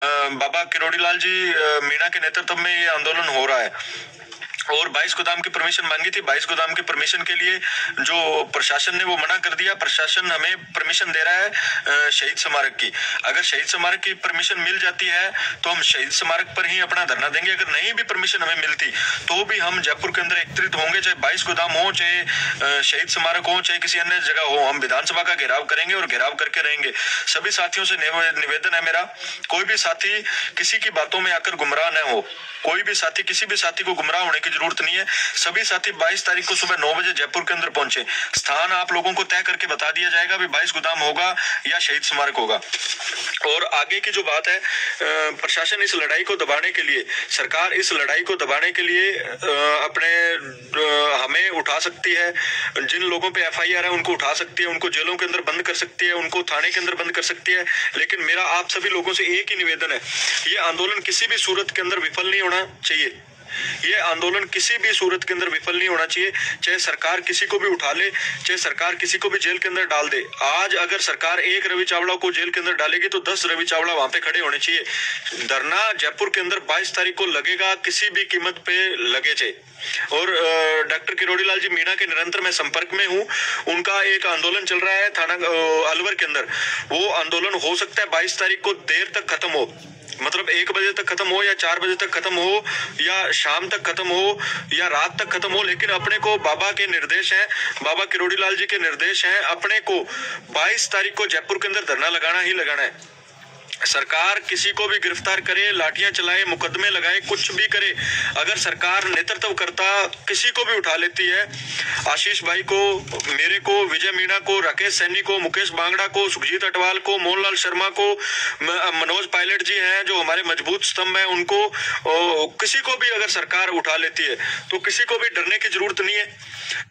बाबा किरोड़ीलाल जी मीणा के नेतृत्व में ये आंदोलन हो रहा है और 22 गोदाम की परमिशन मांगी थी। 22 गोदाम की परमिशन के लिए जो प्रशासन ने वो मना कर दिया। प्रशासन हमें परमिशन दे रहा है शहीद स्मारक की। अगर शहीद स्मारक की परमिशन मिल जाती है तो हम शहीद स्मारक पर ही अपना धरना देंगे। अगर नहीं भी परमिशन हमें मिलती तो भी हम जयपुर के अंदर एकत्रित होंगे, चाहे 22 गोदाम हो, चाहे शहीद स्मारक हो, चाहे किसी अन्य जगह हो। हम विधानसभा का घेराव करेंगे और घेराव करके रहेंगे। सभी साथियों से निवेदन है मेरा, कोई भी साथी किसी की बातों में आकर गुमराह न हो। कोई भी साथी, किसी भी साथी को गुमराह होने की जरूरत नहीं है। सभी साथी 22 तारीख को सुबह 9 बजे जयपुर के अंदर पहुंचे। स्थान आप लोगों को तय करके बता दिया जाएगा भी 22 गोदाम होगा या शहीद स्मारक होगा। और आगे की जो बात है, प्रशासन इस लड़ाई को दबाने के लिए, सरकार इस लड़ाई को दबाने के लिए अपने हमें उठा सकती है। जिन लोगों पे FIR है उनको उठा सकती है, उनको जेलों के अंदर बंद कर सकती है, उनको थाने के अंदर बंद कर सकती है। लेकिन मेरा आप सभी लोगों से एक ही निवेदन है, ये आंदोलन किसी भी सूरत के अंदर विफल नहीं होना चाहिए। ये आंदोलन किसी भी सूरत के अंदर विफल नहीं होना चाहिए। चाहे सरकार किसी को भी उठा ले, चाहे सरकार किसी को भी जेल के अंदर डाल दे। आज अगर सरकार एक रवि चावला को जेल के अंदर डालेगी तो 10 रवि चावला वहां पे खड़े होने चाहिए। धरना जयपुर के अंदर 22 तारीख को लगेगा, किसी भी कीमत पे लगे चाहिए। और डॉक्टर किरोड़ीलाल जी मीणा के निरंतर मैं संपर्क में हूँ। उनका एक आंदोलन चल रहा है थाना अलवर के अंदर। वो आंदोलन हो सकता है 22 तारीख को देर तक खत्म हो, मतलब 1 बजे तक खत्म हो या 4 बजे तक खत्म हो या शाम तक खत्म हो या रात तक खत्म हो। लेकिन अपने को बाबा के निर्देश हैं, बाबा किरोड़ीलाल जी के निर्देश हैं, अपने को 22 तारीख को जयपुर के अंदर धरना लगाना ही लगाना है। सरकार किसी को भी गिरफ्तार करे, लाठियां चलाए, मुकदमे लगाए, कुछ भी करे, अगर सरकार नेतृत्व करता किसी को भी उठा लेती है, आशीष भाई को, मेरे को, विजय मीणा को, राकेश सैनी को, मुकेश बांगड़ा को, सुखजीत अटवाल को, मोहनलाल शर्मा को, मनोज पायलट जी हैं जो हमारे मजबूत स्तंभ हैं, उनको, किसी को भी अगर सरकार उठा लेती है तो किसी को भी डरने की जरूरत नहीं है।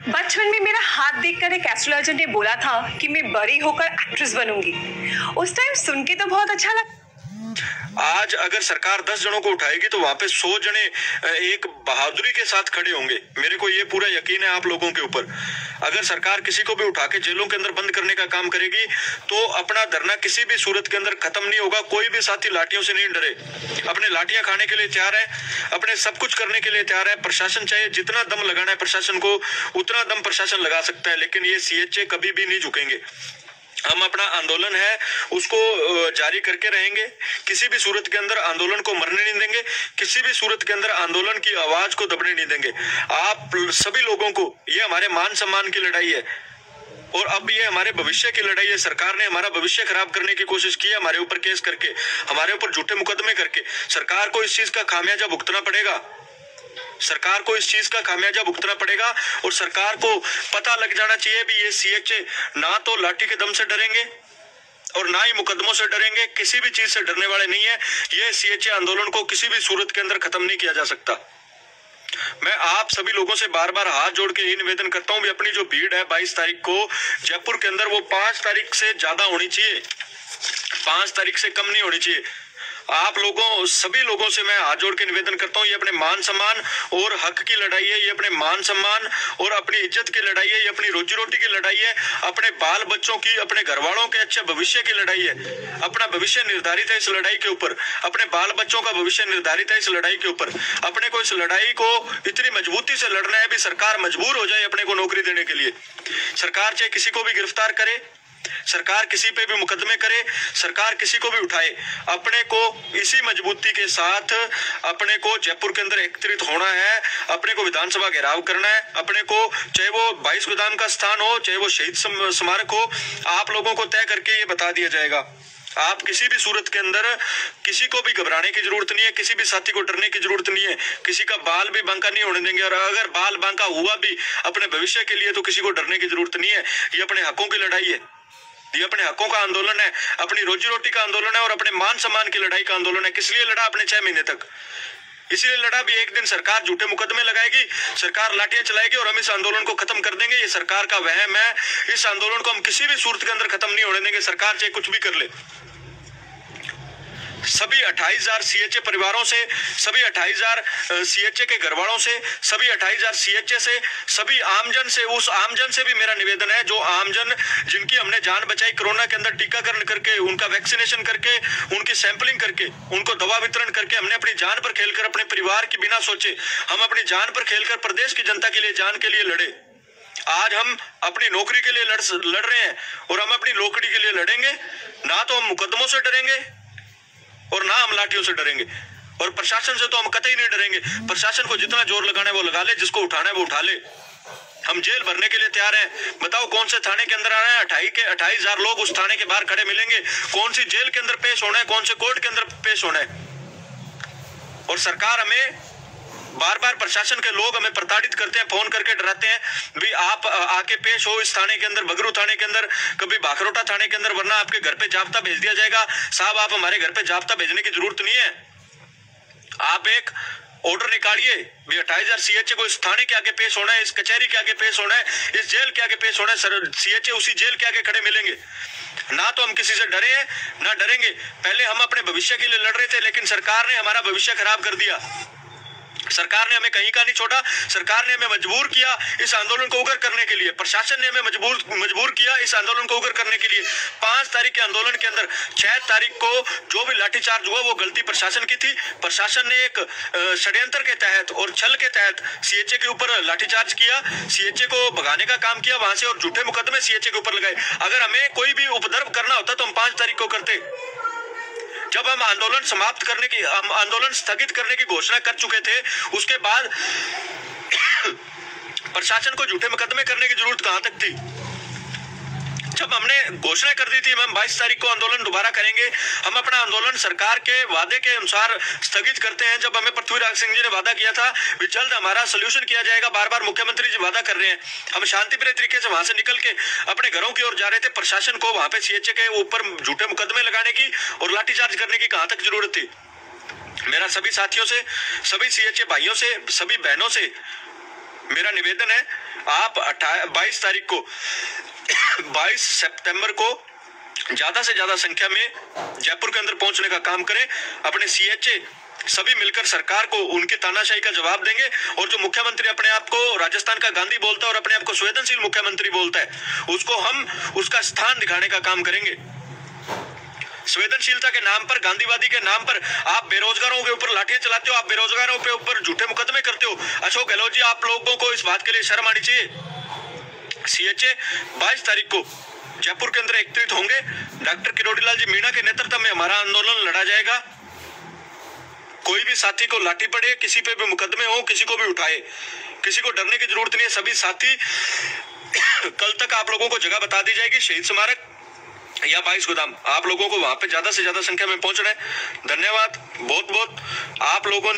बचपन में मेरा हाथ देखकर एक एस्ट्रोलॉजर ने बोला था कि मैं बड़ी होकर एक्ट्रेस बनूंगी। उस टाइम सुन के तो बहुत अच्छा लगा। आज अगर सरकार 10 जनों को उठाएगी तो वहां पे 100 जने एक बहादुरी के साथ खड़े होंगे। मेरे को ये पूरा यकीन है आप लोगों के ऊपर। अगर सरकार किसी को भी उठा के जेलों के अंदर बंद करने का काम करेगी तो अपना धरना किसी भी सूरत के अंदर खत्म नहीं होगा। कोई भी साथी लाठियों से नहीं डरे, अपने लाठियां खाने के लिए तैयार है, अपने सब कुछ करने के लिए तैयार है। प्रशासन चाहे जितना दम लगाना है प्रशासन को उतना दम प्रशासन लगा सकता है, लेकिन ये CHA कभी भी नहीं झुकेंगे। हम अपना आंदोलन है उसको जारी करके रहेंगे। किसी भी सूरत के अंदर आंदोलन को मरने नहीं देंगे, किसी भी सूरत के अंदर आंदोलन की आवाज को दबने नहीं देंगे। आप सभी लोगों को, ये हमारे मान सम्मान की लड़ाई है और अब ये हमारे भविष्य की लड़ाई है। सरकार ने हमारा भविष्य खराब करने की कोशिश की है, हमारे ऊपर केस करके, हमारे ऊपर झूठे मुकदमे करके। सरकार को इस चीज का खामियाजा भुगतना पड़ेगा, सरकार को इस चीज का खामियाजा भुगतना पड़ेगा। और सरकार को पता लग जाना चाहिए भी ये CHA ना तो लाठी के दम से डरेंगे और ना ही मुकदमों से डरेंगे, किसी भी चीज से डरने वाले नहीं है। ये CHA आंदोलन को किसी भी सूरत के अंदर खत्म नहीं किया जा सकता। मैं आप सभी लोगों से बार बार हाथ जोड़ के यही निवेदन करता हूं भी अपनी जो भीड़ है 22 तारीख को जयपुर के अंदर, वो 5 तारीख से ज्यादा होनी चाहिए, 5 तारीख से कम नहीं होनी चाहिए। आप लोगों, सभी लोगों से मैं हाथ जोड़ के निवेदन करता हूँ, ये अपने मान सम्मान और हक की लड़ाई है, ये अपने मान सम्मान और अपनी इज्जत की लड़ाई है, ये अपनी रोजी रोटी की लड़ाई है, अपने बाल बच्चों की, अपने घर वालों के अच्छे भविष्य की लड़ाई है। अपना भविष्य निर्धारित है इस लड़ाई के ऊपर, अपने बाल बच्चों का भविष्य निर्धारित है इस लड़ाई के ऊपर। अपने को इस लड़ाई को इतनी मजबूती से लड़ना है भी सरकार मजबूर हो जाए अपने को नौकरी देने के लिए। सरकार चाहे किसी को भी गिरफ्तार करे, सरकार किसी पे भी मुकदमे करे, सरकार किसी को भी उठाए, अपने को इसी मजबूती के साथ अपने को जयपुर के अंदर एकत्रित होना है, अपने को विधानसभा घेराव करना है। अपने को चाहे वो 22 गोदाम का स्थान हो, चाहे वो शहीद स्मारक हो, आप लोगों को तय करके ये बता दिया जाएगा। आप किसी भी सूरत के अंदर किसी को भी घबराने की जरूरत नहीं है, किसी भी साथी को डरने की जरूरत नहीं है, किसी का बाल भी बांका नहीं होने देंगे। और अगर बाल बांका हुआ भी अपने भविष्य के लिए तो किसी को डरने की जरूरत नहीं है। ये अपने हकों की लड़ाई है, ये अपने हकों का आंदोलन है, अपनी रोजी रोटी का आंदोलन है और अपने मान सम्मान की लड़ाई का आंदोलन है। किस लिए लड़ा अपने 6 महीने तक? इसीलिए लड़ा भी एक दिन सरकार झूठे मुकदमे लगाएगी, सरकार लाठियां चलाएगी और हम इस आंदोलन को खत्म कर देंगे। ये सरकार का वहम है, इस आंदोलन को हम किसी भी सूरत के अंदर खत्म नहीं होने देंगे, सरकार चाहे कुछ भी कर ले। सभी 28,000 सीएचए परिवारों से, सभी 28,000 सीएचए के घरवालों से, सभी 28,000 सीएचए से, सभी आमजन से, उस आमजन से भी मेरा निवेदन है जो आमजन जिनकी हमने जान बचाई कोरोना के अंदर, टीकाकरण करके, उनका वैक्सीनेशन करके, उनकी सैंपलिंग करके, उनको दवा वितरण करके, हमने अपनी जान पर खेलकर, अपने परिवार की बिना सोचे हम अपनी जान पर खेलकर प्रदेश की जनता के लिए, जान के लिए लड़े। आज हम अपनी नौकरी के लिए लड़ रहे हैं और हम अपनी नौकरी के लिए लड़ेंगे। ना तो हम मुकदमों से डरेंगे और ना हम लाठियों से डरेंगे, और प्रशासन से तो हम कतई नहीं डरेंगे। प्रशासन को जितना जोर लगाना है वो लगा ले, जिसको उठाना है वो उठा ले। हम जेल भरने के लिए तैयार हैं। बताओ कौन से थाने के अंदर आ रहे हैं? 28,000 लोग उस थाने के बाहर खड़े मिलेंगे। कौन सी जेल के अंदर पेश होना है, कौन से कोर्ट के अंदर पेश होना है? और सरकार हमें बार बार, प्रशासन के लोग हमें प्रताड़ित करते हैं, फोन करके डराते हैं, भी आप आके पेश हो इस थाने के अंदर, बगरू थाने के अंदर, कभी बाखरोटा थाने के अंदर, वरना आपके घर पे जाब्ता भेज दिया जाएगा। साहब, आप हमारे घर पे जाब्ता भेजने की जरूरत नहीं है। आप एक ऑर्डर निकालिए, 28,000 सीएचए को इस थाने के आगे पेश होना है, इस कचहरी के आगे पेश होना है, इस जेल के आगे पेश होना है। सीएचए उसी जेल के आगे खड़े मिलेंगे। ना तो हम किसी से डरे हैं ना डरेंगे। पहले हम अपने भविष्य के लिए लड़ रहे थे, लेकिन सरकार ने हमारा भविष्य खराब कर दिया। सरकार ने हमें कहीं का नहीं छोड़ा। सरकार ने हमें मजबूर किया इस आंदोलन को उग्र करने के लिए। प्रशासन ने हमें मजबूर किया इस आंदोलन को उग्र करने के लिए। 5 तारीख के आंदोलन के अंदर 6 तारीख को जो भी लाठीचार्ज हुआ वो गलती प्रशासन की थी। प्रशासन ने एक षड्यंत्र के तहत और छल के तहत सीएचए के ऊपर लाठीचार्ज किया, सीएचए को भगाने का काम किया वहां से, और झूठे मुकदमे सीएचए के ऊपर लगाए। अगर हमें कोई भी उपद्रव करना होता तो हम 5 तारीख को करते। जब हम आंदोलन आंदोलन स्थगित करने की घोषणा कर चुके थे, उसके बाद प्रशासन को झूठे मुकदमे करने की जरूरत कहां तक थी? जब हमने घोषणा कर दी थी हम 22 तारीख को आंदोलन दोबारा करेंगे, हम अपना आंदोलन सरकार के वादे के अनुसार स्थगित करते हैं। जब हमें पृथ्वीराज सिंह जी ने वादा किया था कि जल्द हमारा सॉल्यूशन किया जाएगा, बार बार मुख्यमंत्री जी वादा कर रहे हैं, हम शांतिप्रिय तरीके से वहां से निकल के अपने घरों की ओर जा रहे थे। प्रशासन को वहां पे सीएचए के ऊपर झूठे मुकदमे लगाने की और लाठीचार्ज करने की कहां तक जरूरत थी? मेरा सभी साथियों से, सभी सीएचए भाइयों से, सभी बहनों से मेरा निवेदन है, आप 22 तारीख को 22 सितंबर को ज्यादा से ज्यादा संख्या में जयपुर के अंदर पहुंचने का काम करें। अपने सीएचए सभी मिलकर सरकार को उनकी तानाशाही का जवाब देंगे। और जो मुख्यमंत्री अपने आप को राजस्थान का गांधी बोलता है और अपने आप को संवेदनशील मुख्यमंत्री बोलता है, उसको हम उसका स्थान दिखाने का काम करेंगे। संवेदनशीलता के नाम पर, गांधीवादी के नाम पर आप बेरोजगारों के ऊपर लाठियां चलाते हो, आप बेरोजगारों के ऊपर झूठे मुकदमे करते हो। अशोक गहलोत जी, आप लोगों को इस बात के लिए शर्म आनी चाहिए। सीएचए 22 तारीख को जयपुर के अंदर एकत्रित होंगे। डॉक्टर किरोड़ीलाल जी मीणा के नेतृत्व में हमारा आंदोलन लड़ा जाएगा। कोई भी साथी को लाठी पड़े, किसी पे भी मुकदमे हो, किसी को भी उठाए, किसी को डरने की जरूरत नहीं है। सभी साथी कल तक आप लोगों को जगह बता दी जाएगी, शहीद स्मारक या 22 गोदाम। आप लोगों को वहां पे ज्यादा से ज्यादा संख्या में पहुंचना है। धन्यवाद बहुत बहुत आप लोगों ने।